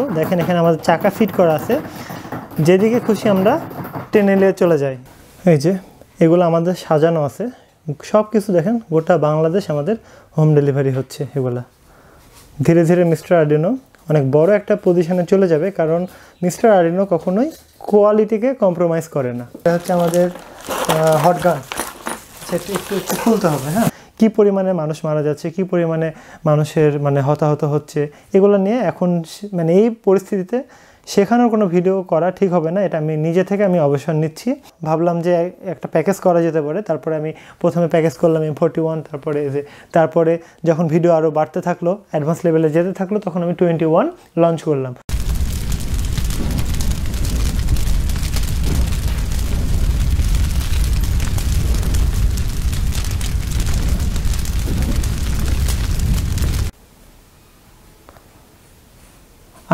মতো। দেখেন এখানে আমাদের চাকা ফিট করা আছে, যেদিকে খুশি আমরা টেনে নিয়ে চলে যাই। এই যে এগুলো আমাদের সাজানো আছে সব কিছু। দেখেন গোটা বাংলাদেশ আমাদের হোম ডেলিভারি হচ্ছে। এগুলা ধীরে ধীরে মিস্টার আরডিনো অনেক বড় একটা পজিশনে চলে যাবে, কারণ মিস্টার আরডিনো কখনোই কোয়ালিটিকে কম্প্রোমাইজ করে না। এটা হচ্ছে আমাদের হট গান। সেটা একটু একটু খুলতে হবে। হ্যাঁ, কী পরিমাণে মানুষ মারা যাচ্ছে, কী পরিমাণে মানুষের হতাহত হচ্ছে, এগুলো নিয়ে এখন এই পরিস্থিতিতে শেখানোর কোনো ভিডিও করা ঠিক হবে না। এটা আমি নিজে থেকে অবসর নিচ্ছি। ভাবলাম যে একটা প্যাকেজ করা যেতে পারে। তারপরে আমি প্রথমে প্যাকেজ করলাম M41, তারপরে যখন ভিডিও আরও বাড়তে থাকলো, অ্যাডভান্স লেভেলে যেতে থাকলো, তখন আমি 21 লঞ্চ করলাম।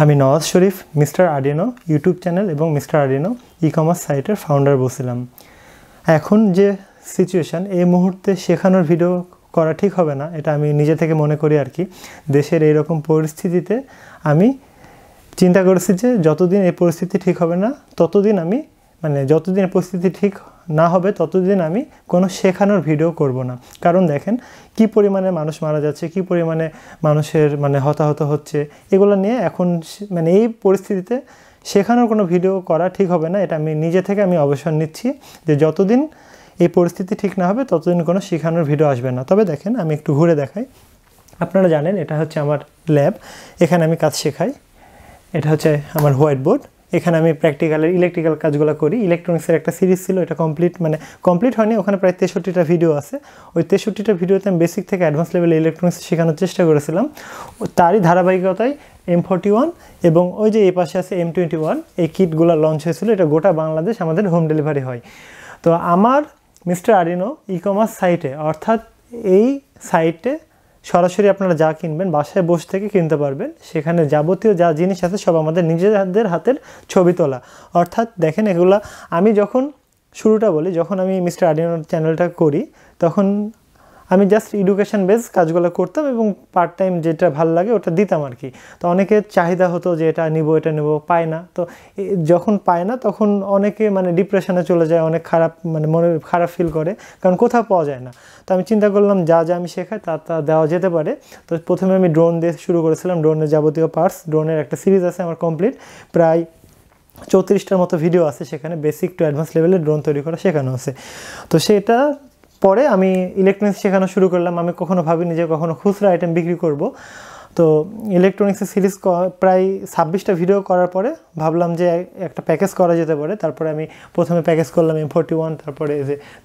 আমি Nawaz Sharif, mister Arduino YouTube channel এবং মিস্টার আরডিনো ই-কমার্স সাইটের ফাউন্ডার বলছিলাম। এখন যে সিচুয়েশান, এই মুহূর্তে শেখানোর ভিডিও করা ঠিক হবে না, এটা আমি নিজে থেকে মনে করি আর কি। দেশের এইরকম পরিস্থিতিতে আমি চিন্তা করেছি যে যতদিন এই পরিস্থিতি ঠিক হবে না, ততদিন আমি যতদিন পরিস্থিতি ঠিক না হবে ততদিন আমি কোনো শেখানোর ভিডিও করব না। কারণ দেখেন কি পরিমাণে মানুষ মারা যাচ্ছে, কি পরিমাণে মানুষের হতাহত হচ্ছে, এগুলো নিয়ে এখন এই পরিস্থিতিতে শেখানোর কোনো ভিডিও করা ঠিক হবে না। এটা আমি নিজে থেকে অবসর নিচ্ছি যে যতদিন এই পরিস্থিতি ঠিক না হবে ততদিন কোনো শেখানোর ভিডিও আসবে না। তবে দেখেন আমি একটু ঘুরে দেখাই। আপনারা জানেন এটা হচ্ছে আমার ল্যাব, এখানে আমি কাজ শেখাই। এটা হচ্ছে আমার হোয়াইট বোর্ড, এখানে আমি প্র্যাকটিক্যালের ইলেকট্রিক্যাল কাজগুলো করি। ইলেকট্রনিক্সের একটা সিরিজ ছিল, এটা কমপ্লিট হয়নি, ওখানে প্রায় 63টা ভিডিও আছে। ওই 63টা ভিডিওতে আমি বেসিক থেকে অ্যাডভান্স লেভেলে ইলেকট্রনিক্স শেখানোর চেষ্টা করেছিলাম। তারই ধারাবাহিকতায় M41 এবং ওই যে এই পাশে আছে M21, এই কিটগুলো লঞ্চ হয়েছিল। এটা গোটা বাংলাদেশ আমাদের হোম ডেলিভারি হয়। তো আমার মিস্টার আরডিনো ই-কমার্স সাইটে, অর্থাৎ এই সাইটে সরাসরি আপনারা যা কিনবেন বাসায় বসে থেকে কিনতে পারবেন। সেখানে যাবতীয় যা জিনিস আছে সব আমাদের নিজেদের হাতের ছবি তোলা। অর্থাৎ দেখেন এগুলা আমি যখন শুরুটা বলি, যখন আমি মিস্টার আরডিনোর চ্যানেলটা করি, তখন আমি জাস্ট এডুকেশন বেস কাজগুলো করতাম এবং পার্ট টাইম যেটা ভালো লাগে ওটা দিতাম আর কি। তো অনেকের চাহিদা হতো যে এটা নিব, পায় না। তো যখন পায় না তখন অনেকে ডিপ্রেশনে চলে যায়, অনেক খারাপ মনে খারাপ ফিল করে, কারণ কোথাও পাওয়া যায় না। তো আমি চিন্তা করলাম যা আমি শেখাই তা দেওয়া যেতে পারে। তো প্রথমে আমি ড্রোন দিয়ে শুরু করেছিলাম। ড্রোনের যাবতীয় পার্টস, ড্রোনের একটা সিরিজ আছে আমার কমপ্লিট, প্রায় 34টার মতো ভিডিও আছে। সেখানে বেসিক টু অ্যাডভান্স লেভেলে ড্রোন তৈরি করা শেখানো আছে। তো সেটা পরে আমি ইলেকট্রনিক্স শেখানো শুরু করলাম। আমি কখনো ভাবিনি যে কখনো খুচরা আইটেম বিক্রি করব। তো ইলেকট্রনিক্সের সিরিজ প্রায় 26টা ভিডিও করার পরে ভাবলাম যে একটা প্যাকেজ করা যেতে পারে। তারপরে আমি প্রথমে প্যাকেজ করলাম M41,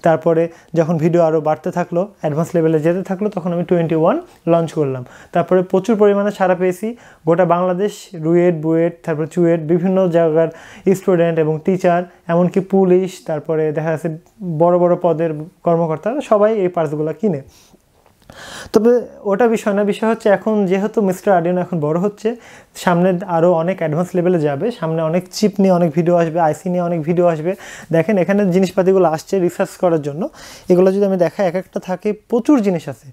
তারপরে যখন ভিডিও আরও বাড়তে থাকলো, অ্যাডভান্স লেভেলে যেতে থাকলো, তখন আমি 21 লঞ্চ করলাম। তারপরে প্রচুর পরিমাণে সাড়া পেয়েছি। গোটা বাংলাদেশ রুয়েট, বুয়েট, তারপর চুয়েট, বিভিন্ন জায়গার স্টুডেন্ট এবং টিচার, এমনকি পুলিশ, তারপরে দেখা যাচ্ছে বড় বড় পদের কর্মকর্তারা সবাই এই পার্টসগুলো কিনে। তবে ওটা বিষয় না, বিষয় হচ্ছে এখন যেহেতু মিস্টার আরডিনো এখন বড় হচ্ছে, সামনে আরও অনেক অ্যাডভান্স লেভেলে যাবে, সামনে অনেক চিপ নিয়ে অনেক ভিডিও আসবে, আইসি নিয়ে অনেক ভিডিও আসবে। দেখেন এখানে জিনিসপাতিগুলো আসছে রিসার্চ করার জন্য। এগুলো যদি আমি দেখাই, এক একটা থাকে প্রচুর জিনিস আছে।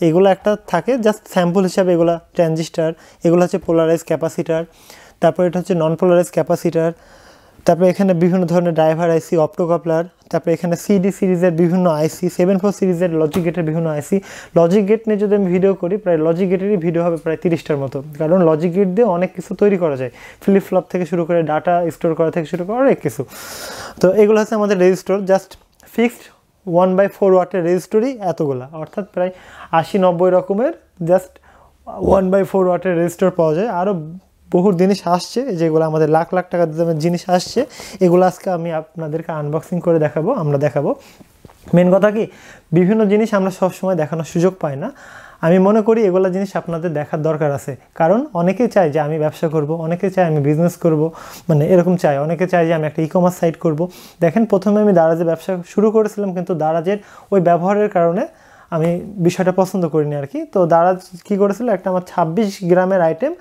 এগুলো একটা থাকে জাস্ট স্যাম্পল হিসাবে, এগুলো ট্রানজিস্টার, এগুলো হচ্ছে পোলারাইজ ক্যাপাসিটার, তারপর এটা হচ্ছে নন পোলারাইজ ক্যাপাসিটার, তারপরে এখানে বিভিন্ন ধরনের ড্রাইভার আইসি, অপ্টোকাপলার, তারপরে এখানে CD সিরিজের বিভিন্ন আইসি, 74 সিরিজের লজিক গেটের বিভিন্ন আইসি। লজিক গেট নিয়ে যদি আমি ভিডিও করি, প্রায় লজিক গেটেরই ভিডিও হবে প্রায় 30টার মতো, কারণ লজিক গেট দিয়ে অনেক কিছু তৈরি করা যায়, ফ্লিপ ফ্লপ থেকে শুরু করে ডাটা স্টোর করা থেকে শুরু করে অনেক কিছু। তো এগুলো হচ্ছে আমাদের রেজিস্টর, জাস্ট ফিক্সড 1/4 ওয়াটের রেজিস্টরই এতগুলা, অর্থাৎ প্রায় 80-90 রকমের জাস্ট 1/4 ওয়াটের রেজিস্টর পাওয়া যায়। আরও বহু জিনিস আসছে, যেগুলো আমাদের লাখ লাখ টাকা দামের জিনিস আসছে, এগুলো আজকে আমি আপনাদেরকে আনবক্সিং করে আমরা দেখাবো। মেন কথা কি, বিভিন্ন জিনিস আমরা সবসময় দেখানোর সুযোগ পাই না। আমি মনে করি এগুলো জিনিস আপনাদের দেখার দরকার আছে, কারণ অনেকেই চায় যে আমি ব্যবসা করব, অনেকে চায় আমি বিজনেস করব, এরকম চায়, অনেকে চায় যে আমি একটা ই-কমার্স সাইট করব। দেখেন প্রথমে আমি দারাজে ব্যবসা শুরু করেছিলাম, কিন্তু দারাজের ওই ব্যবহারের কারণে আমি বিষয়টা পছন্দ করিনি আর কি। তো দারাজ কী করেছিল, একটা আমার 26 গ্রামের আইটেম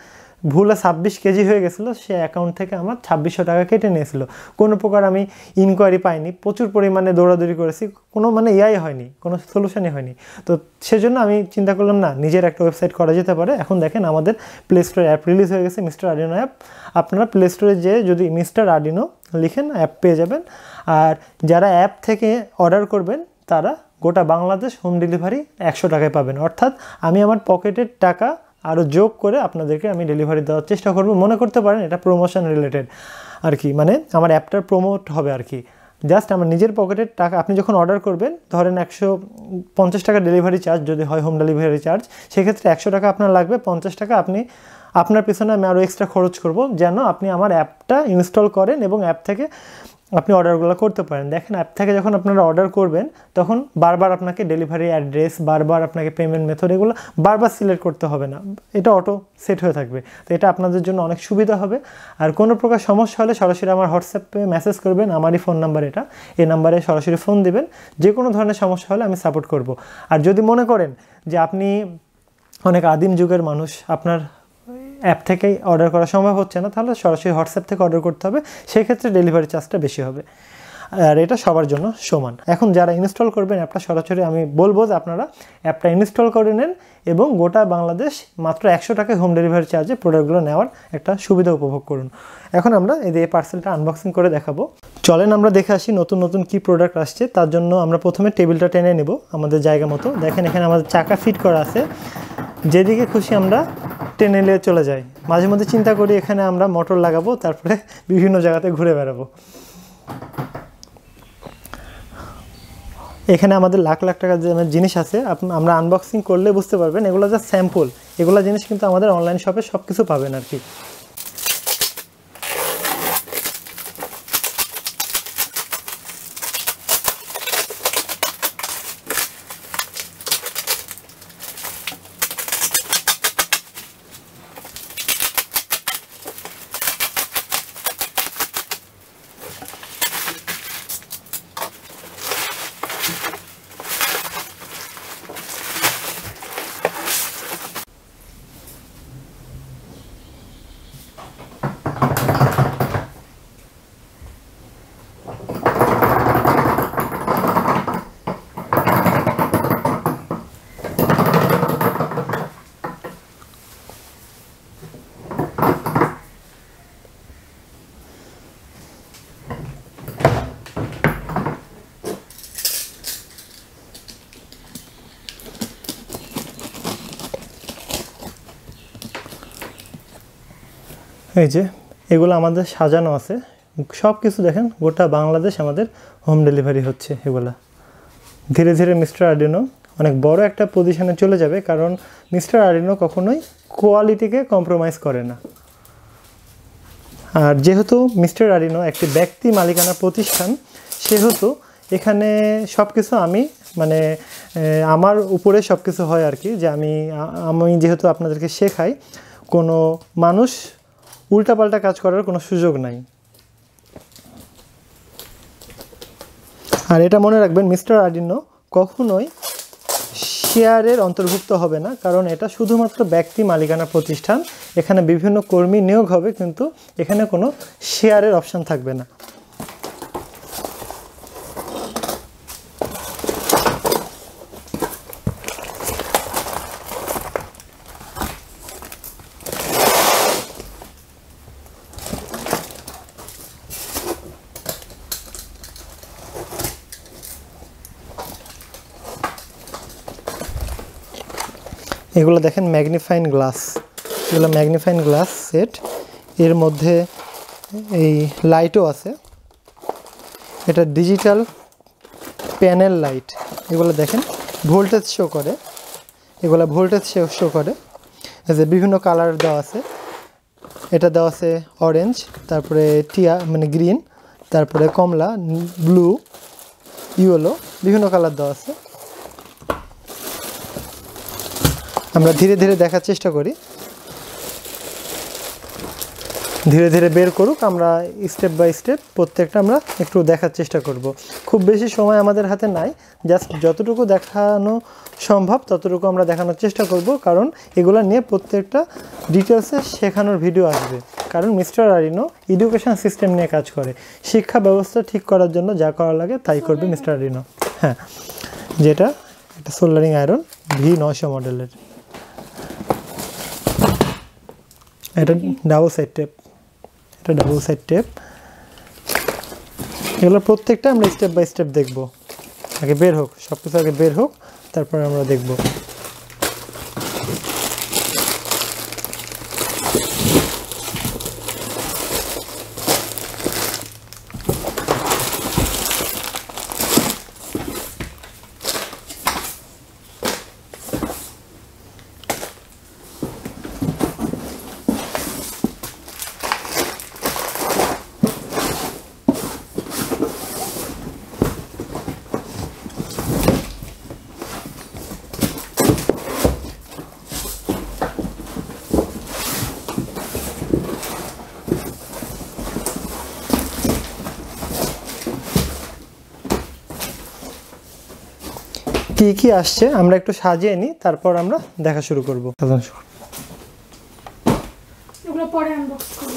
ভুলে 26 কেজি হয়ে গেছিলো, সে অ্যাকাউন্ট থেকে আমার 2600 টাকা কেটে নিয়েছিল। কোনো প্রকার আমি ইনকোয়ারি পাইনি, প্রচুর পরিমাণে দৌড়াদৌড়ি করেছি, কোনো মানে ইয়াই হয়নি, কোনো সলিউশনই হয়নি। তো সেজন্য আমি চিন্তা করলাম না, নিজের একটা ওয়েবসাইট করা যেতে পারে। এখন দেখেন আমাদের প্লে স্টোরে অ্যাপ রিলিজ হয়ে গেছে, মিস্টার আর্ডিনো অ্যাপ। আপনারা প্লে স্টোরে যেয়ে যদি মিস্টার আর্ডিনো লিখেন অ্যাপ পেয়ে যাবেন। আর যারা অ্যাপ থেকে অর্ডার করবেন তারা গোটা বাংলাদেশ হোম ডেলিভারি 100 টাকায় পাবেন। অর্থাৎ আমি আমার পকেটের টাকা আরও যোগ করে আপনাদেরকে আমি ডেলিভারি দেওয়ার চেষ্টা করব। মনে করতে পারেন এটা প্রমোশন রিলেটেড আর কি, মানে আমার অ্যাপটার প্রমোট হবে আর কি। জাস্ট আমার নিজের পকেটের টাকা, আপনি যখন অর্ডার করবেন ধরেন 150 টাকা ডেলিভারি চার্জ যদি হয়, হোম ডেলিভারি চার্জ, সেক্ষেত্রে 100 টাকা আপনার লাগবে, 50 টাকা আপনি আপনার পিছনে আমি আরও এক্সট্রা খরচ করব যেন আপনি আমার অ্যাপটা ইনস্টল করেন এবং অ্যাপ থেকে আপনি অর্ডারগুলো করতে পারেন। দেখেন অ্যাপ থেকে যখন আপনারা অর্ডার করবেন তখন বারবার আপনাকে ডেলিভারি অ্যাড্রেস, বারবার আপনাকে পেমেন্ট মেথড, এগুলো বারবার সিলেক্ট করতে হবে না, এটা অটো সেট হয়ে থাকবে। তো এটা আপনাদের জন্য অনেক সুবিধা হবে। আর কোনো প্রকার সমস্যা হলে সরাসরি আমার হোয়াটসঅ্যাপে মেসেজ করবেন, আমারই ফোন নাম্বার এটা, এই নাম্বারে সরাসরি ফোন দিবেন। যে কোনো ধরনের সমস্যা হলে আমি সাপোর্ট করব। আর যদি মনে করেন যে আপনি অনেক আদিম যুগের মানুষ, আপনার অ্যাপ থেকেই অর্ডার করা সম্ভব হচ্ছে না, তাহলে সরাসরি হোয়াটসঅ্যাপ থেকে অর্ডার করতে হবে, সেক্ষেত্রে ডেলিভারি চার্জটা বেশি হবে। আর এটা সবার জন্য সমান। এখন যারা ইনস্টল করবেন অ্যাপটা, সরাসরি আমি বলবো যে আপনারা অ্যাপটা ইনস্টল করে নেন এবং গোটা বাংলাদেশ মাত্র 100 টাকায় হোম ডেলিভারি চার্জে প্রোডাক্টগুলো নেওয়ার একটা সুবিধা উপভোগ করুন। এখন আমরা এই পার্সেলটা আনবক্সিং করে দেখাবো। চলেন আমরা দেখে আসি নতুন নতুন কী প্রোডাক্ট আসছে। তার জন্য আমরা প্রথমে টেবিলটা টেনে নেব আমাদের জায়গা মতো। দেখেন এখানে আমাদের চাকা ফিট করা আছে, যেদিকে খুশি আমরা টেনে নিয়ে চলে যাই। মাঝে মধ্যে চিন্তা করি এখানে আমরা মোটর লাগাবো, তারপরে বিভিন্ন জায়গাতে ঘুরে বেড়াবো। এখানে আমাদের লাখ লাখ টাকার যে জিনিস আছে, আমরা আনবক্সিং করলে বুঝতে পারবেন এগুলো যা স্যাম্পল, এগুলো জিনিস কিন্তু আমাদের অনলাইন শপে সব কিছু পাবেন আর কি। এই যে এগুলো আমাদের সাজানো আছে, সব কিছু দেখেন গোটা বাংলাদেশ আমাদের হোম ডেলিভারি হচ্ছে। এগুলো ধীরে ধীরে মিস্টার আর্ডিনো অনেক বড় একটা পজিশনে চলে যাবে, কারণ মিস্টার আর্ডিনো কখনোই কোয়ালিটিকে কম্প্রোমাইজ করে না। আর যেহেতু মিস্টার আর্ডিনো একটি ব্যক্তি মালিকানা প্রতিষ্ঠান, সেহেতু এখানে সব কিছু আমি মানে আমার উপরে সব কিছু হয় আর কি, যে আমি যেহেতু আপনাদেরকে শেখাই, কোনো মানুষ উল্টাপাল্টা কাজ করার কোনো সুযোগ নাই। আর এটা মনে রাখবেন, মিস্টার আর্ডিনো কখনোই শেয়ারের অন্তর্ভুক্ত হবে না, কারণ এটা শুধুমাত্র ব্যক্তি মালিকানা প্রতিষ্ঠান। এখানে বিভিন্ন কর্মী নিয়োগ হবে, কিন্তু এখানে কোনো শেয়ারের অপশান থাকবে না। এগুলো দেখেন ম্যাগনিফাইং গ্লাস, এগুলো ম্যাগনিফাইং গ্লাস সেট, এর মধ্যে এই লাইটও আছে, এটা ডিজিটাল প্যানেল লাইট। এগুলো দেখেন ভোল্টেজ শো করে, এগুলো ভোল্টেজ শো করে। এই যে বিভিন্ন কালার দেওয়া আছে, এটা দেওয়া আছে অরেঞ্জ, তারপরে টিয়া মানে গ্রিন, তারপরে কমলা, ব্লু, ইয়েলো, বিভিন্ন কালার দেওয়া আছে। আমরা ধীরে ধীরে দেখার চেষ্টা করি। ধীরে ধীরে বের করুক, আমরা স্টেপ বাই স্টেপ প্রত্যেকটা আমরা একটু দেখার চেষ্টা করব। খুব বেশি সময় আমাদের হাতে নাই, জাস্ট যতটুকু দেখানো সম্ভব ততটুকু আমরা দেখানোর চেষ্টা করব, কারণ এগুলো নিয়ে প্রত্যেকটা ডিটেলসে শেখানোর ভিডিও আসবে। কারণ মিস্টার আরিনো এডুকেশন সিস্টেম নিয়ে কাজ করে, শিক্ষা ব্যবস্থা ঠিক করার জন্য যা করা লাগে তাই করবে মিস্টার আরিনো। হ্যাঁ, যেটা একটা সোল্ডারিং আয়রন V900 মডেলের, এটা ডাবল সাইড টেপ, এটা ডাবল সাইড টেপ। এগুলো প্রত্যেকটা আমরা স্টেপ বাই স্টেপ দেখব। আগে বের হোক, সব কিছু আগে বের হোক, তারপরে আমরা দেখব। কি কি আসছে আমরা একটু সাজিয়ে নিই, তারপর আমরা দেখা শুরু করব। এগুলো পরে আনবক্স করব।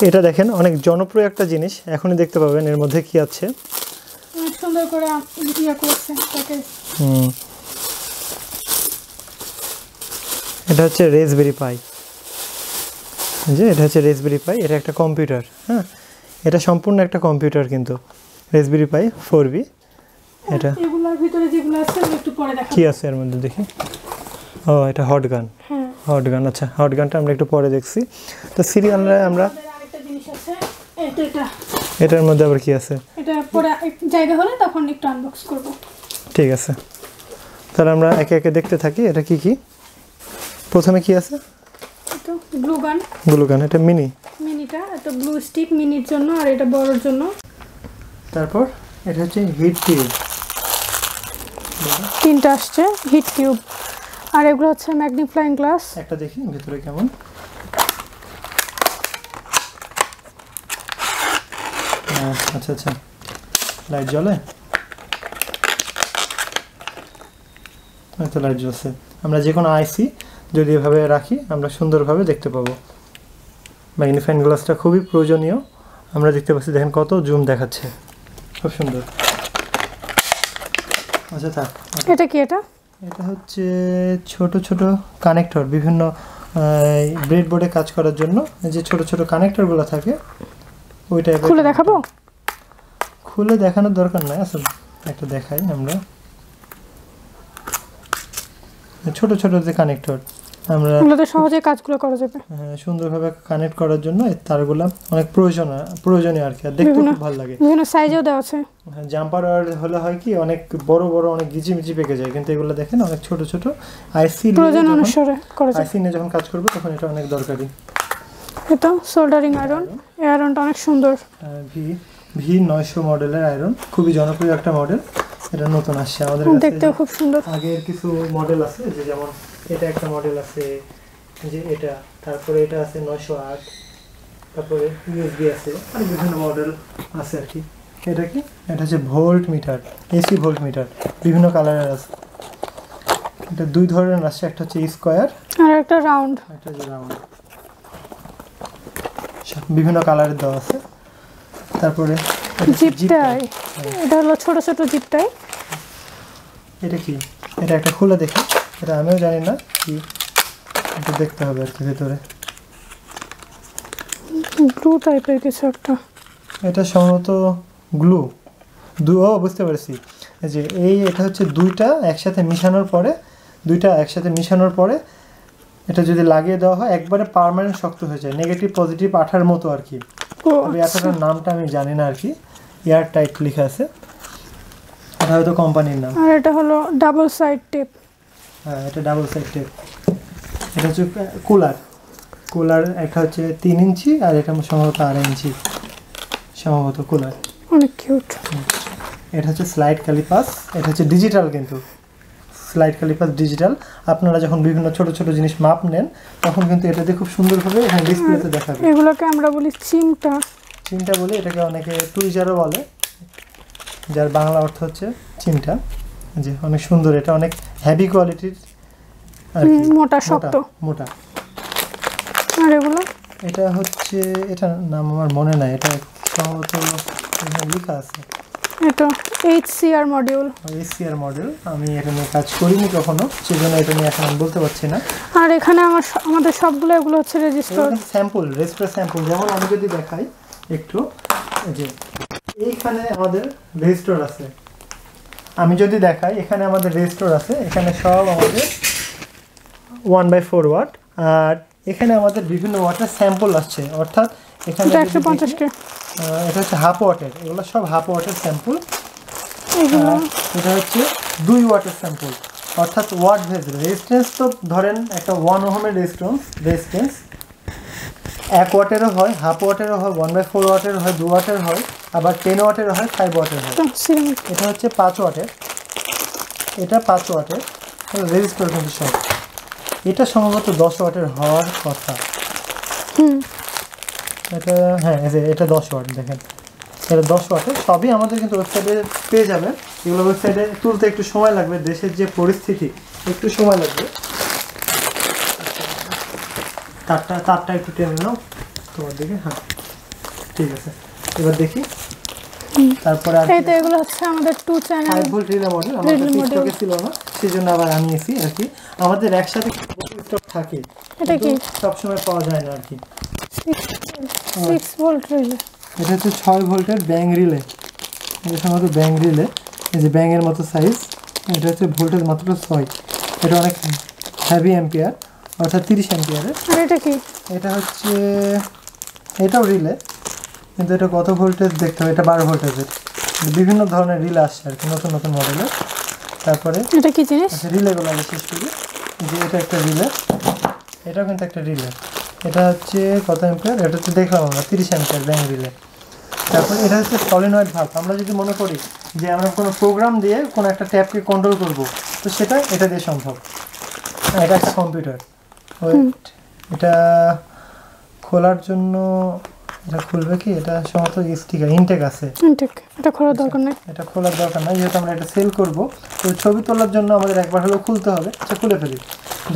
এটা দেখেন অনেক জনপ্রিয় একটা জিনিস, এখনই দেখতে পাবেন এর মধ্যে কি আছে। অনেক সুন্দর করে ইয়া করছে প্যাকেজ। এটা হচ্ছে রেসবেরি পাই, যে এটা হচ্ছে রেসবেরি পাই, এটা একটা কম্পিউটার। হ্যাঁ, এটা সম্পূর্ণ একটা কম্পিউটার কিন্তু, রেসবেরি পাই 4B। এটা এগুলোর ভিতরে যেগুলো আছে একটু পরে দেখাবো কি আছে এর মধ্যে দেখি। ও, এটা হট গান। হ্যাঁ, হট গান। আচ্ছা, হট গানটা আমরা একটু পরে দেখছি। তো সিরিয়ালে আমরা আরেকটা জিনিস আছে, এটা এটার মধ্যে আবার কি আছে, এটা পরে জায়গা হলে তখন একটু আনবক্স করব। ঠিক আছে, তাহলে আমরা একে একে দেখতে থাকি। এটা কি কি, প্রথমে কি আছে? এটা গ্লু গান। গ্লু গান, এটা মিনিটা, এটা ব্লু স্টিক মিনির জন্য, আর এটা বড়র জন্য। তারপর এটা হচ্ছে হিট টিউব। তিনটা আসছে হিট টিউব, আর এগুলো হচ্ছে ম্যাগনিফ্লাইং গ্লাস। একটা দেখি ভিতরে কেমন। আচ্ছা আচ্ছা, লাইট জ্বলে, হয়তো লাইট জ্বলছে। আমরা যে কোনো আইসি যদি এভাবে রাখি আমরা সুন্দরভাবে দেখতে পাবো। ম্যাগনিফাইং গ্লাসটা খুবই প্রয়োজনীয়। আমরা দেখতে পাচ্ছি, দেখেন কত জুম দেখাচ্ছে, খুব সুন্দর। আচ্ছা থাক। এটা কি? এটা এটা হচ্ছে ছোট ছোট কানেক্টর, বিভিন্ন ব্রেডবোর্ডে কাজ করার জন্য যে ছোট ছোট কানেক্টরগুলো থাকে ওই টাইপের। খুলে দেখাবো? খুলে দেখানোর দরকার নাই, আসলে একটা দেখাই আমরা। ছোট ছোট যে কানেক্টর আমরা এগুলোতে সহজে কাজগুলো করা যাবে। সুন্দরভাবে কানেক্ট করার জন্য এই তারগুলো অনেক প্রয়োজনীয় আর কি, আর দেখতে খুব ভালো লাগে। বিভিন্ন সাইজেও দেওয়া আছে। জাম্পার ওয়্যার হলে হয় কি অনেক বড় বড় অনেক গিজিমিজি পেকে যায়, কিন্তু এগুলো দেখেন অনেক ছোট ছোট। আইসি প্রয়োজন অনুসারে করা যায়। আইসি নিয়ে যখন কাজ করবে তখন এটা অনেক দরকারি। এটা সোল্ডারিং আয়রন, এই আয়রনটা অনেক সুন্দর। ভি 900 মডেলের আয়রন, খুবই জনপ্রিয় একটা মডেল। এটা নতুন আসছে আমাদের কাছে, দেখতেও খুব সুন্দর। আগের কিছু মডেল আছে, যে যেমন এটা একটা মডেল আছে, যে এটা, তারপরে এটা আছে 908, তারপরে ইউএসবি আছে, আর বিভিন্ন মডেল আছে আর কি। এটা কি? এটা হচ্ছে volt metre, AC volt metre, বিভিন্ন কালারের আছে। এটা দুই ধরনের আসছে, একটা হচ্ছে স্কোয়ার আর একটা রাউন্ড। একটা হচ্ছে রাউন্ড, বিভিন্ন কালারের দেওয়া আছে। তারপরে জিপটাই, এটা হলো ছোট ছোট জিপটাই। এটা কি? এটা একটা খুলে দেখি, এটা আমিও জানি না কি, এটা দেখতে হবে আর কি। ভেতরে ব্লু টাইপের কিছু একটা, এটা সম্ভবত গ্লু। বুঝতে পারছি, যে এটা হচ্ছে দুইটা একসাথে মিশানোর পরে এটা যদি লাগিয়ে দেওয়া হয় একবারে পার্মানেন্ট শক্ত হয়ে যায়, নেগেটিভ পজিটিভ আঠার মতো আর কি। তবে এতটার নামটা আমি জানি না আর কি, এয়ার টাইট লেখা আছে, এটা হয়তো কোম্পানির নাম। আর এটা হলো ডাবল সাইড টেপ। হ্যাঁ, এটা ডাবল সাইড টেপ। এটা হচ্ছে কুলার, একটা হচ্ছে 3 ইঞ্চি আর এটা সম্ভবত 2.5 ইঞ্চি সম্ভবত কুলার। অনেক কিউট। এটা হচ্ছে স্লাইড ক্যালিপাস, এটা হচ্ছে ডিজিটাল, কিন্তু স্লাইড ক্যালিপাস ডিজিটাল। আপনারা যখন বিভিন্ন ছোট ছোট জিনিস মাপ নেন তখন কিন্তু এটা দিয়ে খুব সুন্দরভাবে এখানে ডিসপ্লেতে দেখাবে। এগুলোকে আমরা বলি চিমটা বলে, এটাকে অনেকে টুইজারও বলে, যার বাংলা অর্থ হচ্ছে চিমটা। যে অনেক সুন্দর, এটা অনেক হেভি কোয়ালিটির আর কি, মোটা শক্ত মোটা। আর এগুলো এটা হচ্ছে, এটা নাম আমার মনে নাই, এটা সম্ভবত লেখা আছে, এটা HCR মডিউল। HCR model. আমি এটা নিয়ে কাজ করিনি কখনো, সেজন্য এটা নিয়ে এখন আমি বলতে পারছি না। আর এখানে আমাদের সবগুলো এগুলো হচ্ছে রেজিস্টার স্যাম্পল। যেমন আমি যদি দেখাই একটু, যে এইখানে আমাদের রেজিস্টার আছে, আমি যদি দেখাই এখানে আমাদের রেজিস্টার আছে, এখানে সব আমাদের 1/4 ওয়াট, আর এখানে আমাদের বিভিন্ন ওয়াটের স্যাম্পল আসছে, অর্থাৎ এখানে 150 কে, এটা হচ্ছে হাফ ওয়াটের, এগুলো সব হাফ ওয়াটের স্যাম্পল। এগুলো এটা হচ্ছে 2 ওয়াটের স্যাম্পল, অর্থাৎ ওয়াট ভেজ রেজিস্ট্যান্স। তো ধরেন একটা 1 ওহমের রেজিস্ট্যান্স 1 ওয়াটেরও হয়, হাফ ওয়াটেরও হয়, 1/4 ওয়াটেরও হয়, 2 ওয়াটের হয়, আবার 10 ওয়াটেরও হয়, 5 ওয়াটের হয়। এটা হচ্ছে 5 ওয়াটের, এটা 5 ওয়াটের রেজিস্টার কিন্তু সব। এটা সম্ভবত 10 ওয়াটের হওয়ার কথা। এটা হ্যাঁ, এটা 10 ওয়াট, দেখেন এটা 10 ওয়াটের। সবই আমাদের কিন্তু ওয়েবসাইটে পেয়ে যাবেন। এগুলো ওয়েবসাইটে তুলতে একটু সময় লাগবে, দেশের যে পরিস্থিতি একটু সময় লাগবে। তারটা একটু টেনে নাও তোমার দিকে। হ্যাঁ ঠিক আছে, এবার দেখি। তারপরে আর এইটা এগুলো হচ্ছে আমাদের 2 চ্যানেল 5 ভোল্ট রিলে মডেল, আমাদের স্টকে ছিল না, সেজন্য আবার আনিয়েছি আর কি। আমাদের একসাথে স্টক থাকে, এটা কি সব সময় পাওয়া যায় না আর কি। 6 ভোল্ট রিলে, এটা হচ্ছে 6 ভোল্টের ব্যাং রিলে। এটা সম্ভবত ব্যাং রিলে, এই যে ব্যাঙের মতো সাইজ। এটা হচ্ছে ভোল্টেজ মাত্র 6, এটা অনেক হেভি অ্যাম্পিয়ার, অর্থাৎ 30 অ্যাম্পিয়ারের। আর এটা কি? এটা হচ্ছে, এটাও রিলে, কিন্তু এটা কত ভোল্টেজ দেখতে হবে, এটা 12 ভোল্টেজের। বিভিন্ন ধরনের রিলে আসছে আর কি, নতুন নতুন মডেলের। তারপরে এটা কি জিনিস? রিলেগুলো বিশেষ করে, যে এটা একটা রিলে, এটাও কিন্তু একটা রিলে। এটা হচ্ছে কত অ্যাম্পিয়ার, এটা হচ্ছে দেখলাম আমরা 30 অ্যাম্পিয়ার ব্যাং রিলে। তারপর এটা হচ্ছে সলিনয়েড ভাল্ব। আমরা যদি মনে করি যে আমরা কোনো প্রোগ্রাম দিয়ে কোনো একটা ট্যাপকে কন্ট্রোল করব, তো সেটা এটা দিয়ে সম্ভব। এটা একটা কম্পিউটার। এটা খোলার জন্য এটা খুলবে কি? এটা সম্ভবত স্টিকার ইনটেক আছে। ইনটেক, এটা খোলার দরকার নেই। এটা খোলার দরকার নাই, যেহেতু আমরা এটা সেল করব। তো ছবি তোলার জন্য আমাদের একবার হলেও খুলতে হবে। আচ্ছা, খুলে ফেলি,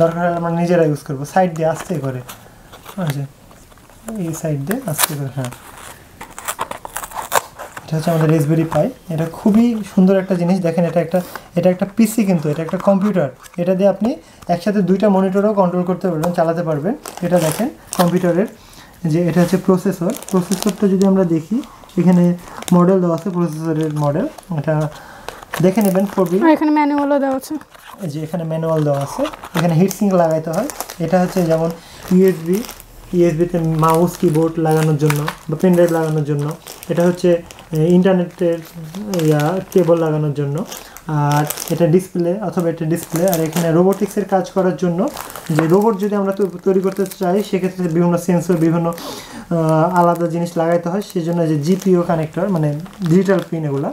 দরকার হলে আমরা নিজেরা ইউজ করবো। সাইড দিয়ে আসতে করে, আচ্ছা এই সাইড দিয়ে আসতে করে। হ্যাঁ, এটা হচ্ছে আমাদের রাসবেরি পাই। এটা খুবই সুন্দর একটা জিনিস। দেখেন, এটা একটা পিসি, কিন্তু এটা একটা কম্পিউটার। এটা দিয়ে আপনি একসাথে দুইটা মনিটরও কন্ট্রোল করতে পারবেন, চালাতে পারবেন। এটা দেখেন কম্পিউটারের যে এটা হচ্ছে প্রসেসর। প্রসেসরটা যদি আমরা দেখি, এখানে মডেল দেওয়া আছে, প্রসেসরের মডেল। এটা দেখে নেবেন। এখানে ম্যানুয়ালও দেওয়া আছে, যে এখানে ম্যানুয়াল দেওয়া আছে। এখানে হিটসিঙ্ক লাগাইতে হয়। এটা হচ্ছে যেমন ইউএসবিতে মাউস কিবোর্ড লাগানোর জন্য বা পেন ড্রাইভ লাগানোর জন্য। এটা হচ্ছে ইন্টারনেটের কেবল লাগানোর জন্য। আর এটা ডিসপ্লে, অথবা এটা ডিসপ্লে। আর এখানে রোবোটিক্সের কাজ করার জন্য, যে রোবট যদি আমরা তৈরি করতে চাই, সেক্ষেত্রে বিভিন্ন সেন্সর, বিভিন্ন আলাদা জিনিস লাগাইতে হয়। সেই জন্য যে জিপিও কানেক্টর, মানে ডিজিটাল পিন এগুলো।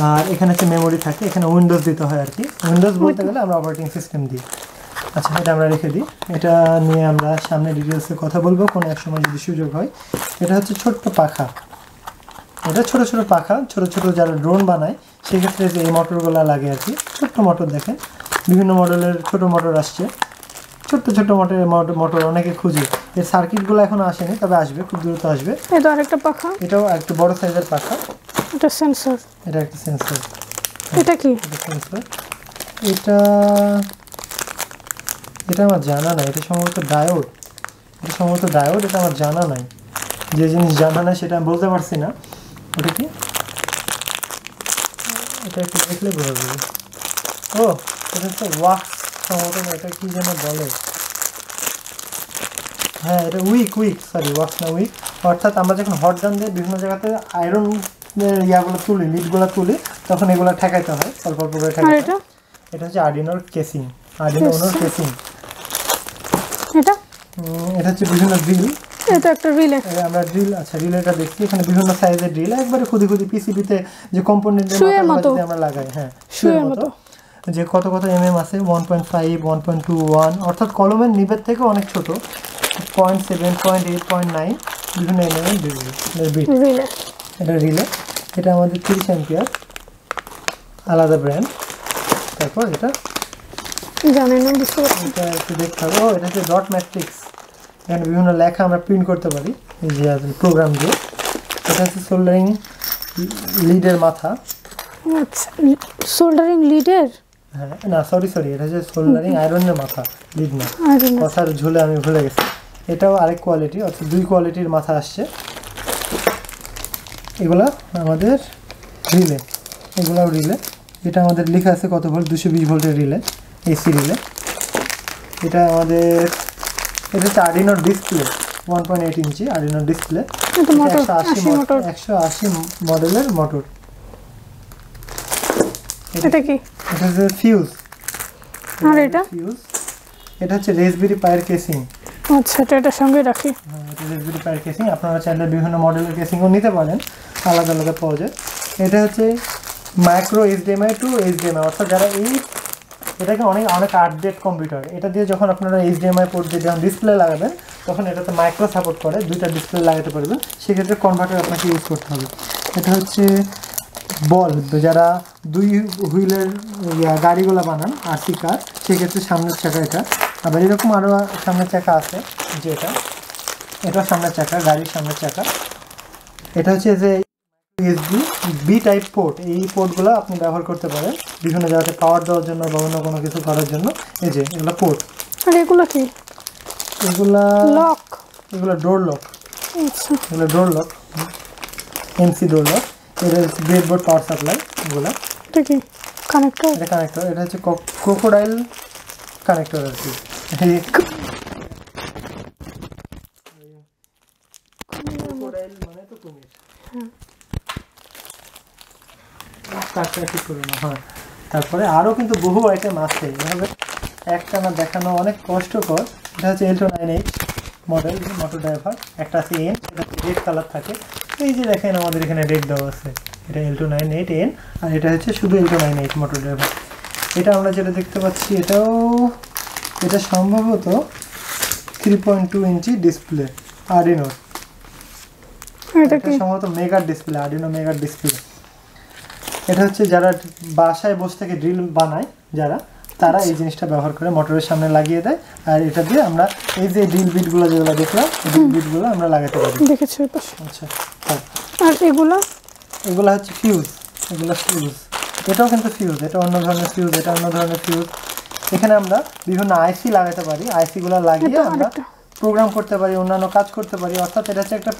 আর এখানে হচ্ছে মেমোরি থাকে। এখানে উইন্ডোজ দিতে হয় আর কি। উইন্ডোজ বলতে গেলে আমরা অপারেটিং সিস্টেম দিই। আচ্ছা, এটা আমরা রেখে দিই। এটা নিয়ে আমরা সামনে ডিটেলসে কথা বলবো কোনো এক সময় যদি সুযোগ হয়। এটা হচ্ছে ছোট্ট পাখা। এটা ছোট ছোট পাখা, ছোট ছোট যারা ড্রোন বানায় সেক্ষেত্রে যে এই মোটরগুলো লাগে আর কি। ছোট্ট মোটর দেখেন, বিভিন্ন মডেলের ছোট মোটর আসছে। ছোট্ট ছোট্ট মোটর অনেকে খুঁজে। এর সার্কিটগুলো এখনো আসেনি, তবে আসবে, খুব দ্রুত আসবে। এটা আরেকটা পাখা, এটাও একটু বড় সাইজের পাখা। এটা সেন্সর, এটা একটা সেন্সর। এটা কি? সেন্সর। এটা আমার জানা নাই। এটা সম্ভবত ডায়োড। এটা আমার জানা নাই। যে জিনিস জানা নাই সেটা আমি বলতে পারছি না। ওটা কি? এটা একটু দেখলে বোঝা যাবে। ও, এটা হচ্ছে ওয়াক্স সম্ভবত। এটা কি যেন বলে? হ্যাঁ, এটা ওয়াক্স না উইক। অর্থাৎ আমরা যখন হট গান দিয়ে বিভিন্ন জায়গাতে আয়রন লিডগুলো তুলি, তখন এগুলো ঠেকাইতে হয়, অল্প অল্প করে ঠেকাইতে হয়। এটা হচ্ছে আর্ডিনোর কেসিং। এটা হচ্ছে বিভিন্ন ড্রিল। এটা একটা রিলে। আমরা ড্রিল, আচ্ছা রিলেটা দেখছি। এখানে বিভিন্ন সাইজের ড্রিল, একবারে খুদি পিসিবিতে যে কম্পোনেন্টের মতো আমরা লাগাই। হ্যাঁ, সুইয়ের মতো। যে কত এমএম আছে, 1.5, 1.21, অর্থাৎ কলমের নিবের থেকে অনেক ছোট। 0.7, 0.8, 0.9 বিভিন্ন এমএম রিলে। এটা রিলে। এটা আমাদের 30 অ্যাম্পিয়ার, আলাদা ব্র্যান্ড। তারপর এটা জানেন না, বুঝতে পারছি। এটা একটু দেখতে হবে। ও, এটা হচ্ছে ডট ম্যাট্রিক্স। এখানে বিভিন্ন লেখা আমরা প্রিন্ট করতে পারি এই যে প্রোগ্রাম দিয়ে। এটা হচ্ছে সোল্ডারিং লিডের মাথা। আচ্ছা, সোল্ডারিং লিডের? হ্যাঁ, না সরি, এটা হচ্ছে সোল্ডারিং আয়রনের মাথা, লিড না। কথার ঝুলে আমি ভুলে গেছি। এটাও আরেক কোয়ালিটি, অর্থাৎ 2 কোয়ালিটির মাথা আসছে। এগুলা আমাদের রিলে, এগুলাও রিলে। এটা আমাদের লেখা আছে কত ভোল্ট, 220 ভোল্টের রিলে, এসি রিলে। এটা হচ্ছে আর্ডিনোর ডিসপ্লে, 1.8 ইঞ্চি আর্ডিনোর ডিসপ্লে। 180 মডেলের মোটর। এটা কি? এটা হচ্ছে ফিউজ। আর এটা হচ্ছে রাসবেরি পাইয়ের কেসিং। আচ্ছা, এটার সঙ্গে রাখি। হ্যাঁ, এটা রাসবেরি পাইয়ের কেসিং। আপনারা চাইলে বিভিন্ন মডেলের কেসিংও নিতে পারেন, আলাদা আলাদা পাওয়া যায়। এটা হচ্ছে মাইক্রো এইচডিএমআই টু এইচডিএমআই, অর্থাৎ যারা এটাকে অনেক আপডেট কম্পিউটার। এটা দিয়ে যখন আপনারা এইচডিএমআই পোর্ট দিয়ে যখন ডিসপ্লে লাগাবেন, তখন এটাতে মাইক্রো সাপোর্ট করে, 2টা ডিসপ্লে লাগাতে পারবেন। সেক্ষেত্রে কনভার্টার আপনাকে ইউজ করতে হবে। এটা হচ্ছে বল, যারা 2 হুইলের গাড়িগুলো বানান, আরসি কার, সেক্ষেত্রে সামনের চাকা এটা। আবার এরকম আরও সামনের চাকা আছে, যে এটা সামনের চাকা, গাড়ির সামনের চাকা। এটা হচ্ছে যে ইউএসবি বি টাইপ পোর্ট। এই পোর্টগুলো আপনি ব্যবহার করতে পারেন বিভিন্ন জায়গাতে পাওয়ার দেওয়ার জন্য বা অন্য কোনো কিছু করার জন্য। এই যে এগুলো পোর্ট। আর এগুলো কি? এগুলো ডোর লক। আচ্ছা, এগুলো door lock, MC door lock. এটা ব্রেডবোর্ড পাওয়ার সাপ্লাই। এগুলো এটা কি? কানেক্টর। এটা কানেক্টর। এটা হচ্ছে ক্রোকোডাইল কানেক্টর আর কি। ক্রোকোডাইল মানে তো কুমির। ঠিক করে না। হ্যাঁ, তারপরে আরও কিন্তু বহু আইটেম আছে, এভাবে একটানা দেখানো অনেক কষ্টকর। এটা হচ্ছে L298 মডেল মোটর ড্রাইভার। একটা আছে এটা রেড কালার থাকে। এই যে দেখেন আমাদের এখানে রেড দেওয়া আছে, এটা L298N, আর এটা হচ্ছে শুধু L298 মোটর ড্রাইভার। এটা আমরা যেটা দেখতে পাচ্ছি এটা সম্ভবত 3.2 ইঞ্চি ডিসপ্লে আরডিনো, এটা সম্ভবত মেগার ডিসপ্লে, আরডিনো মেগার ডিসপ্লে। এটা হচ্ছে যারা বাসায় বসে থেকে ড্রিল বানায় তারা এই জিনিসটা ব্যবহার করে মোটরের সামনে লাগিয়ে দেয়, আর এটা দিয়ে আমরা এই যে ড্রিল বিটগুলো যেগুলো দেখলাম ড্রিল বিটগুলো আমরা লাগাতে পারি। দেখেছি। আচ্ছা, আর এগুলো হচ্ছে ফিউজ, এগুলো ফিউজ, এটাও কিন্তু ফিউজ, এটা অন্য ধরনের ফিউজ, এটা অন্য ধরনের ফিউজ। এখানে আমরা বিভিন্ন আইসি লাগাতে পারি, আইসিগুলো লাগিয়ে আমরা প্রোগ্রাম করতে পারি, অন্যান্য কাজ করতে পারি। অর্থাৎ এটা হচ্ছে একটা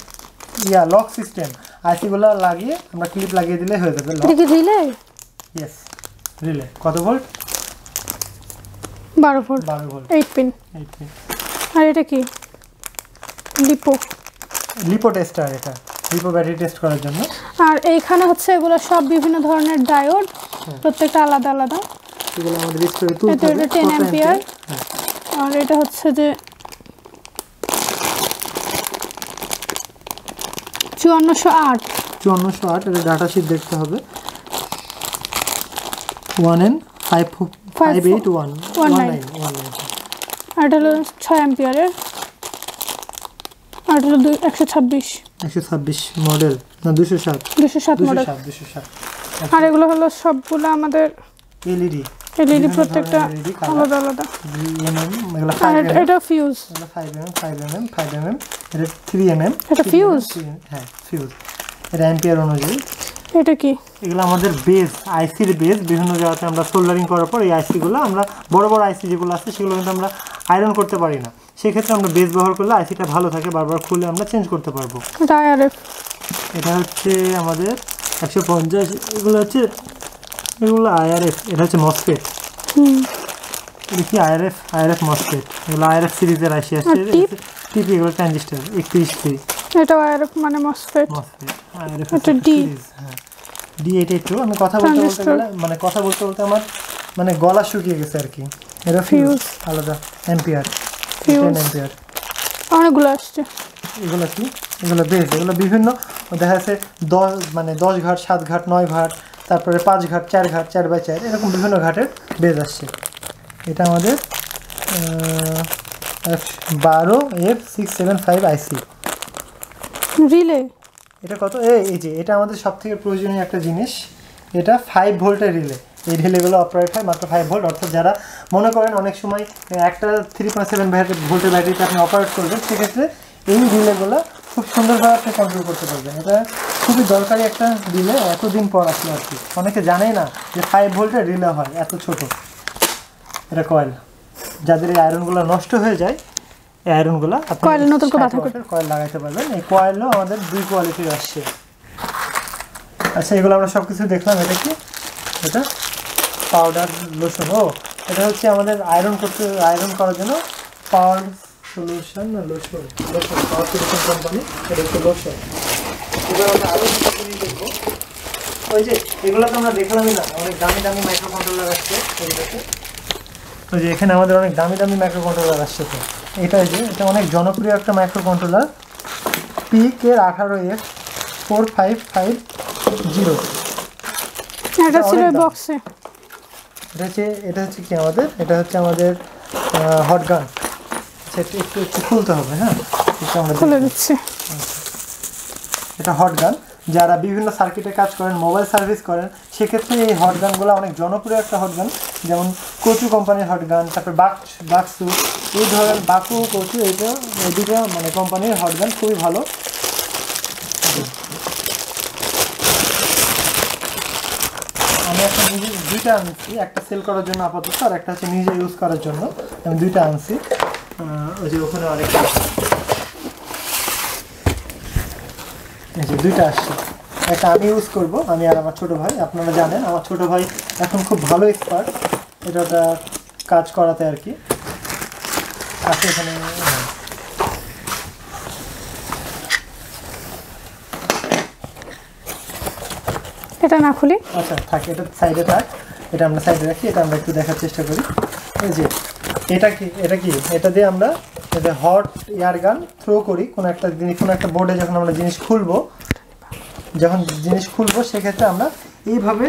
লক সিস্টেম, আইসিগুলো লাগিয়ে আমরা ক্লিপ লাগিয়ে দিলে হয়ে যাবে লক। এটা কি রিলে? Yes, relay. কত ভোল্ট? 12 volt, 8 pin. আর এটা কি? লিপো টেস্টার, এটা লিপো ব্যাটারি টেস্ট করার জন্য। আর এইখানে হচ্ছে এগুলো সব বিভিন্ন ধরনের ডায়োড, প্রত্যেকটা আলাদা আলাদা। এগুলো আমাদের স্টোরে তুলতে হবে। এটা 10 অ্যাম্পিয়ার। আর এটা হচ্ছে যে 5408, এটা ডাটা শীট দেখতে হবে। 1N58119। আর এটা হলো 6 অ্যাম্পিয়ারের। আর এটা হলো 126 মডেল, না 207 মডেল। আর এগুলো হলো সবগুলো আমাদের এলইডি, প্রত্যেকটা আলাদা আলাদা। এটা ফিউজ, 5mm, এটা 3mm, এটা ফিউজ। হ্যাঁ, ফিউজ। এটা অ্যাম্পিয়ার অনুযায়ী। এটা কি? এগুলো আমাদের বেস, আইসির বেস। বিভিন্ন জায়গাতে আমরা সোল্ডারিং করার পর এই আইসিগুলো আমরা বড় আইসি যেগুলো আছে সেগুলো কিন্তু আমরা আয়রন করতে পারি না, সেক্ষেত্রে আমরা বেস ব্যবহার করলে আইসিটা ভালো থাকে, বারবার খুলে আমরা চেঞ্জ করতে পারবো। এটা হচ্ছে আমাদের 150, এগুলো আইআরএফ, এটা হচ্ছে মসফেট। এটা কি আইআরএফ মসফেট, এগুলো আইআরএফ সিরিজের আইসি আসছে। টিপি, এগুলো ট্রানজিস্টর 31C। এটা আইআরএফ মানে মসফেট। আইআরএফ এটা ডি, হ্যাঁ, D882। আমি কথা বলতে আমার মানে গলা শুকিয়ে গেছে আর কি। এটা ফিউজ আলাদা, অ্যাম্পিয়ার, 10 অ্যাম্পিয়ার। অনেকগুলো আসছে। এগুলো কি? এগুলো বেস, এগুলো বিভিন্ন দেখা যাচ্ছে 10 ঘাট, 7 ঘাট, 9 ঘাট, তারপরে 5 ঘাট, 4 ঘাট, 4x4, এরকম বিভিন্ন ঘাটের বেস আসছে। এটা আমাদের 12F675 আইসি রিলে। এটা কত? এই যে এটা আমাদের সবথেকে প্রয়োজনীয় একটা জিনিস, এটা 5 ভোল্টের রিলে। এই রিলেগুলো অপারেট হয় মাত্র 5 ভোল্ট। অর্থাৎ যারা মনে করেন অনেক সময় একটা 3.7 ভোল্টের ব্যাটারিতে আপনি অপারেট করবেন, সেক্ষেত্রে এই রিলেগুলো খুব সুন্দরভাবে আপনি কন্ট্রোল করতে পারবেন। এটা খুবই দরকারি একটা রিলে, এতদিন পর আসলে আর কি। অনেকে জানেই না যে 5 ভোল্টের রিলে হয় এত ছোট। এটা কয়েল, যাদের এই আয়রনগুলো নষ্ট হয়ে যায়, এই আয়রনগুলো আপনি কয়েল লাগাইতে পারবেন। এই কয়েলও আমাদের 2 কোয়ালিটির আসছে। আচ্ছা, এগুলো আমরা সব কিছু দেখলাম। এটা কি? এটা পাউডার লোশন। এটা হচ্ছে আমাদের আয়রন করার জন্য পাওয়ার সলিউশন কোম্পানি, এটা হচ্ছে লোশন। এবার আমরা আরও কিছু জিনিস দেখবো। ওই যে এগুলো তো আমরা দেখলামই না, অনেক দামি মাইক্রো কন্ট্রোলার আসছে। ওই যে এখানে আমাদের অনেক দামি মাইক্রো কন্ট্রোলার আসছে। তো এটা অনেক জনপ্রিয় একটা মাইক্রো কন্ট্রোলার, PK18F4550। এটা ছিল বক্সে। এটা হচ্ছে কি আমাদের? এটা হচ্ছে আমাদের হট গান। একটু খুলতে হবে। হ্যাঁ, খুলে দিচ্ছি। এটা হট গান। যারা বিভিন্ন সার্কিটে কাজ করেন, মোবাইল সার্ভিস করেন, সেক্ষেত্রে এই হট গানগুলো অনেক জনপ্রিয় একটা হট গান। যেমন কোচু কোম্পানির হট গান, তারপর বাক্সু, এই ধরনের বাকু, কোচু, এই দুটো মানে কোম্পানির হট গান খুবই ভালো। আমি একটা দুইটা আনছি, একটা সেল করার জন্য আপাতত, আর একটা হচ্ছে নিজে ইউজ করার জন্য। আমি দুইটা আনছি। ওই যে ওখানে আরেকটা, এই যে দুইটা আসছে। একটা আমি ইউজ করব, আমি আর আমার ছোটো ভাই। আপনারা জানেন আমার ছোটো ভাই এখন খুব ভালো এক্সপার্ট এটা কাজ করাতে আর কি। আছে এখানে। এটা না খুলি? আচ্ছা, থাক, এটা সাইডে থাক, এটা আমরা সাইডে রাখি। এটা আমরা একটু দেখার চেষ্টা করি। এই যে এটা কি? এটা দিয়ে আমরা যাতে হট এয়ার গান থ্রো করি কোনো একটা জিনিস, কোনো একটা বোর্ডে যখন আমরা জিনিস খুলবো, সেক্ষেত্রে আমরা এইভাবে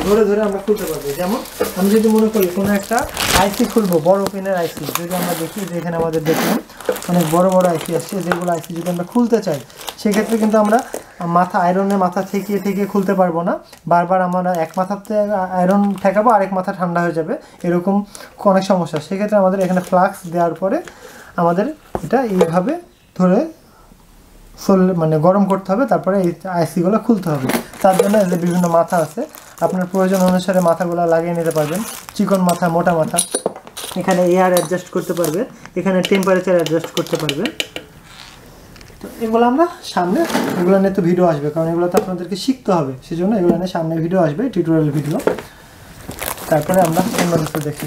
ধরে ধরে আমরা খুলতে পারবো। যেমন আমি যদি মনে করি কোনো একটা আইসি খুলবো, বড় পেনের আইসি, যদি আমরা দেখি যে এখানে আমাদের দেখুন অনেক বড় বড় আইসি আসছে, যেগুলো আইসি যদি আমরা খুলতে চাই সেক্ষেত্রে কিন্তু আমরা আয়রনের মাথা ঠেকিয়ে খুলতে পারবো না। বারবার আমরা এক মাথাতে আয়রন ঠেকাবো, আরেক মাথা ঠান্ডা হয়ে যাবে, এরকম অনেক সমস্যা। সেক্ষেত্রে আমাদের এখানে ফ্লাক্স দেওয়ার পরে আমাদের এটা এইভাবে ধরে মানে গরম করতে হবে, তারপরে এই আইসিগুলো খুলতে হবে। তার জন্য যে বিভিন্ন মাথা আছে, আপনার প্রয়োজন অনুসারে মাথাগুলো লাগিয়ে নিতে পারবেন, চিকন মাথা, মোটা মাথা। এখানে এয়ার অ্যাডজাস্ট করতে পারবেন, এখানে টেম্পারেচার অ্যাডজাস্ট করতে পারবেন। তো এগুলো আমরা সামনে, এগুলো নিয়ে তো ভিডিও আসবে, কারণ এগুলো তো আপনাদেরকে শিখতে হবে, সেজন্য এগুলো নিয়ে সামনে ভিডিও আসবে, টিউটোরিয়াল ভিডিও। তারপরে আমরা অন্য কিছু দেখি।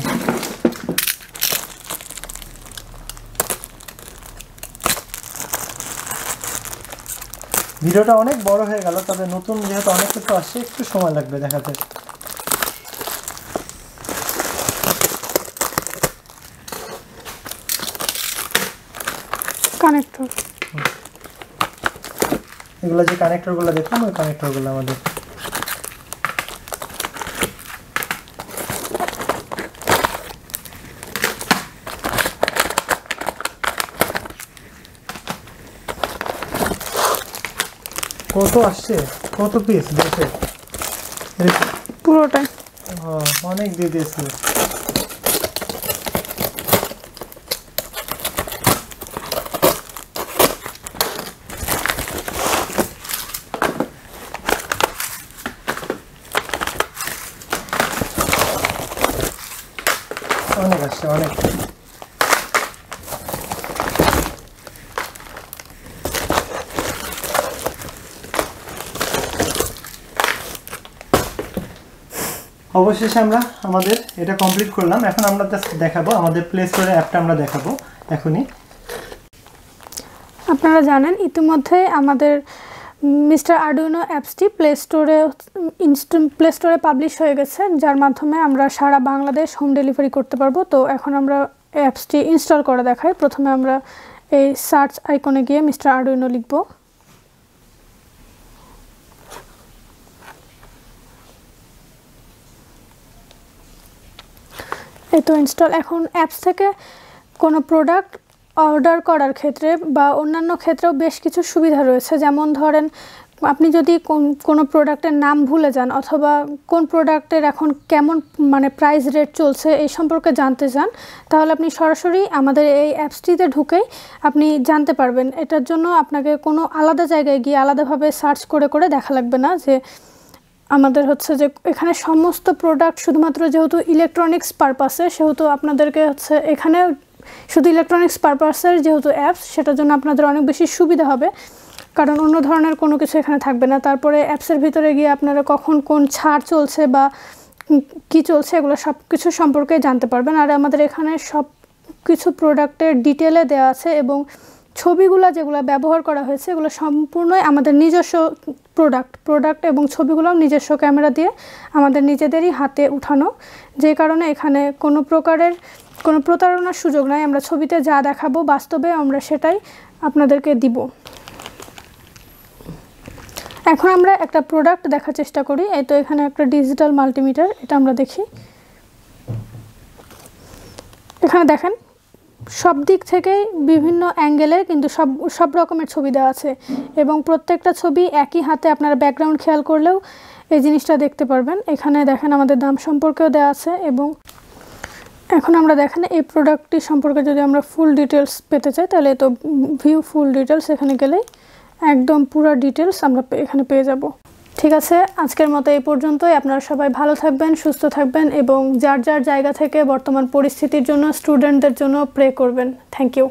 ভিডিওটা অনেক বড় হয়ে গেল, তবে নতুন যেহেতু অনেক কিছু আসছে একটু সময় লাগবে দেখাতে। কানেক্টর, এগুলো যে কানেক্টরগুলো দেখুন, ওই কানেক্টরগুলো আমাদের কত আসছে, কত পিস দেশে পুরোটাই অনেক দিয়ে দিয়েছে। অনেক আসছে, অনেক। অবশেষে আমরা আমাদের এটা কমপ্লিট করলাম। এখন আমরা দেখাবো আমাদের প্লে স্টোরে অ্যাপটা আমরা দেখাবো এখনই। আপনারা জানেন ইতিমধ্যে আমাদের মিস্টার আরডুইনো অ্যাপসটি প্লে স্টোরে পাবলিশ হয়ে গেছে, যার মাধ্যমে আমরা সারা বাংলাদেশ হোম ডেলিভারি করতে পারবো। তো এখন আমরা অ্যাপসটি ইনস্টল করে দেখাই। প্রথমে আমরা এই সার্চ আইকনে গিয়ে মিস্টার আরডুইনো লিখব। এই তো ইনস্টল। এখন অ্যাপস থেকে কোনো প্রোডাক্ট অর্ডার করার ক্ষেত্রে বা অন্যান্য ক্ষেত্রেও বেশ কিছু সুবিধা রয়েছে। যেমন ধরেন আপনি যদি কোনো প্রোডাক্টের নাম ভুলে যান, অথবা কোন প্রোডাক্টের এখন কেমন মানে প্রাইস রেট চলছে এই সম্পর্কে জানতে চান, তাহলে আপনি সরাসরি আমাদের এই অ্যাপসটিতে ঢুকেই আপনি জানতে পারবেন। এটার জন্য আপনাকে কোনো আলাদা জায়গায় গিয়ে আলাদাভাবে সার্চ করে দেখা লাগবে না। যে আমাদের হচ্ছে যে এখানে সমস্ত প্রোডাক্ট শুধুমাত্র যেহেতু ইলেকট্রনিক্স পারপাসে, সেহেতু আপনাদেরকে হচ্ছে এখানে শুধু ইলেকট্রনিক্স পারপাসের যেহেতু অ্যাপস, সেটার জন্য আপনাদের অনেক বেশি সুবিধা হবে, কারণ অন্য ধরনের কোনো কিছু এখানে থাকবে না। তারপরে অ্যাপসের ভিতরে গিয়ে আপনারা কখন কোন ছাড় চলছে বা কি চলছে এগুলো সব কিছু সম্পর্কে জানতে পারবেন। আর আমাদের এখানে সব কিছু প্রোডাক্টের ডিটেলে দেওয়া আছে, এবং ছবিগুলো যেগুলো ব্যবহার করা হয়েছে এগুলো সম্পূর্ণই আমাদের নিজস্ব প্রোডাক্ট এবং ছবিগুলোও নিজস্ব ক্যামেরা দিয়ে আমাদের নিজেদেরই হাতে উঠানো, যে কারণে এখানে কোনো প্রকারের কোনো প্রতারণার সুযোগ নাই। আমরা ছবিতে যা দেখাবো বাস্তবে আমরা সেটাই আপনাদেরকে দিব। এখন আমরা একটা প্রোডাক্ট দেখার চেষ্টা করি। এই তো এখানে একটা ডিজিটাল মাল্টিমিটার, এটা আমরা দেখি। এখানে দেখেন সব দিক থেকেই বিভিন্ন অ্যাঙ্গেলে কিন্তু সব রকমের ছবি দেওয়া আছে, এবং প্রত্যেকটা ছবি একই হাতে আপনারা ব্যাকগ্রাউন্ড খেয়াল করলেও এই জিনিসটা দেখতে পারবেন। এখানে দেখেন আমাদের দাম সম্পর্কেও দেওয়া আছে, এবং এখন আমরা দেখেন এই প্রোডাক্টটি সম্পর্কে যদি আমরা ফুল ডিটেলস পেতে চাই, তাহলে তো ভিউ ফুল ডিটেলস এখানে গেলেই একদম পুরো ডিটেলস আমরা এখানে পেয়ে যাব। ঠিক আছে, আজকের মতো এই পর্যন্তই। আপনারা সবাই ভালো থাকবেন, সুস্থ থাকবেন, এবং যার যার জায়গা থেকে বর্তমান পরিস্থিতির জন্য স্টুডেন্টদের জন্য প্রে করবেন। Thank you.